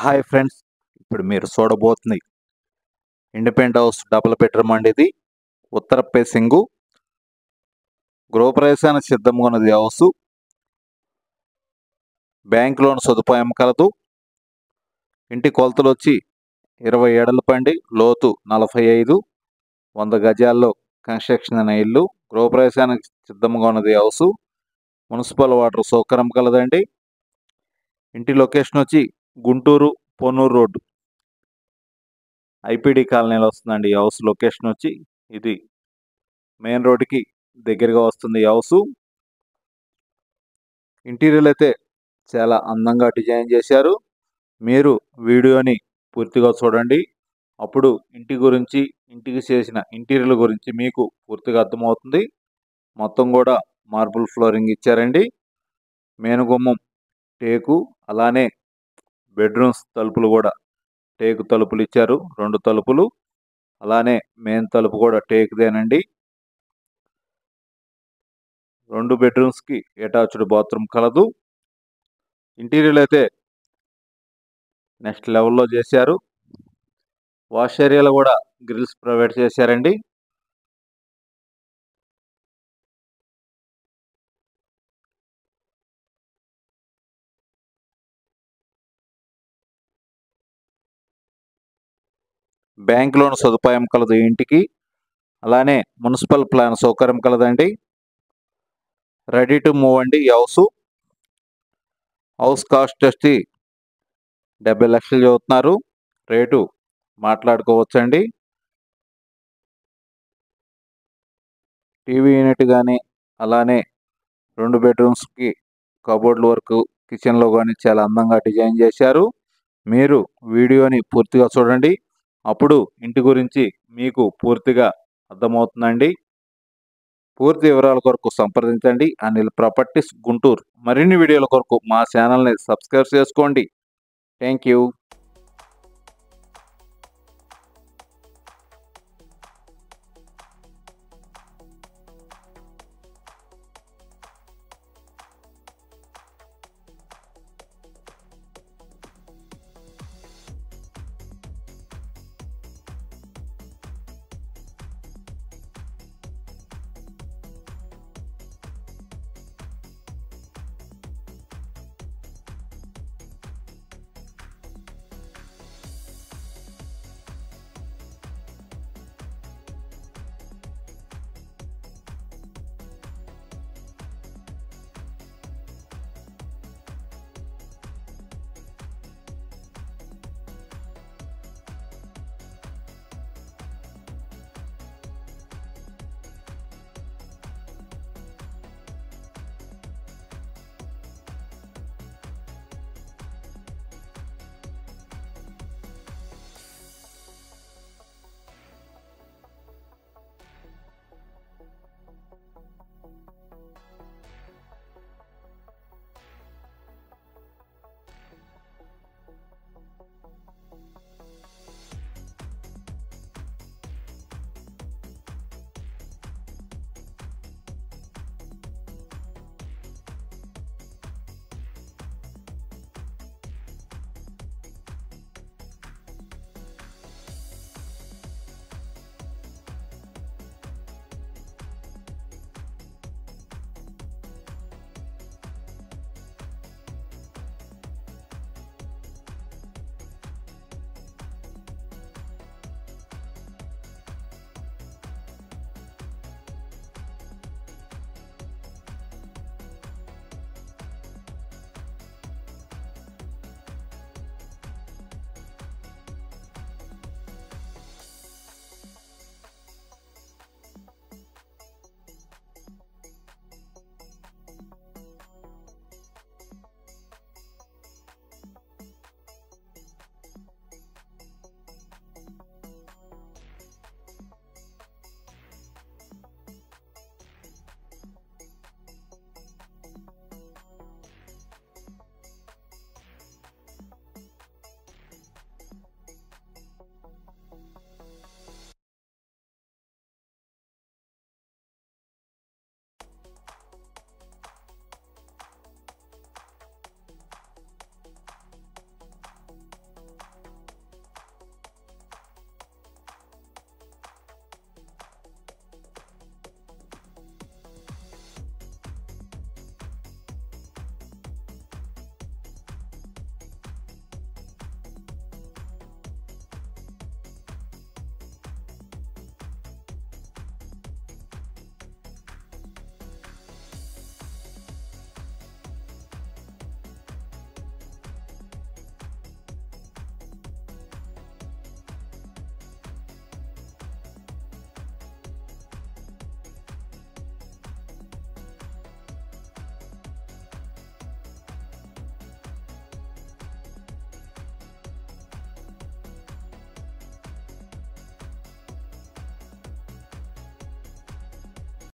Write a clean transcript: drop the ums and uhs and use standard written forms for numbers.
Hi friends, ఇప్పుడు మీరు చూడబోతుంది independent house double bedroom అండి. ఇది ఉత్తర ఫేసింగు, గృహప్రవేశానికి సిద్ధంగా ఉన్నది హౌస్. బ్యాంక్ లోన్ సదుపాయం కలదు. ఇంటి కొలతలు వచ్చి 20 ఏడలపండి, లోతు 45, 100 గజాల్లో కన్స్ట్రక్షన్ అనే ఇల్లు. గృహప్రవేశానికి సిద్ధంగా ఉన్నది హౌస్. మున్సిపల్ వాటర్ సౌకర్యం కలదండి. ఇంటి లొకేషన్ వచ్చి గుంటూరు పొన్నూరు రోడ్డు ఐపీడీ కాలనీలో వస్తుందండి ఈ హౌస్ లొకేషన్ వచ్చి. ఇది మెయిన్ రోడ్డుకి దగ్గరగా వస్తుంది ఈ హౌస్. ఇంటీరియర్ అయితే చాలా అందంగా డిజైన్ చేశారు. మీరు వీడియోని పూర్తిగా చూడండి, అప్పుడు ఇంటి గురించి, ఇంటికి చేసిన ఇంటీరియర్ గురించి మీకు పూర్తిగా అర్థమవుతుంది. మొత్తం కూడా మార్బుల్ ఫ్లోరింగ్ ఇచ్చారండి. మెయిన్ గుమ్మం టేకు, అలానే బెడ్రూమ్స్ తలుపులు కూడా టేకు తలుపులు ఇచ్చారు, 2 తలుపులు. అలానే మెయిన్ తలుపు కూడా టేకుదేనండి. 2 బెడ్రూమ్స్కి అటాచ్డ్ బాత్రూమ్ కలదు. ఇంటీరియర్ అయితే నెక్స్ట్ లెవెల్లో చేశారు. వాష్ ఏరియాలో కూడా గ్రిల్స్ ప్రొవైడ్ చేశారండి. బ్యాంక్ లోన్ సదుపాయం కలదు ఈ ఇంటికి. అలానే మున్సిపల్ ప్లాన్ సౌకర్యం కలదండి. రెడీ టు మూవ్ అండి ఈ హౌస్. హౌస్ కాస్ట్ వచ్చి 70 లక్షలు చదువుతున్నారు. రేటు మాట్లాడుకోవచ్చండి. టీవీ యూనిట్ కానీ, అలానే 2 బెడ్రూమ్స్కి కబోర్డ్ల వర్క్, కిచెన్లో కానీ చాలా అందంగా డిజైన్ చేశారు. మీరు వీడియోని పూర్తిగా చూడండి, అప్పుడు ఇంటి గురించి మీకు పూర్తిగా అర్థమవుతుందండి. పూర్తి వివరాల కొరకు సంప్రదించండి అనిల్ ప్రాపర్టీస్ గుంటూరు. మరిన్ని వీడియోల కొరకు మా ఛానల్ని సబ్స్క్రైబ్ చేసుకోండి. Thank you.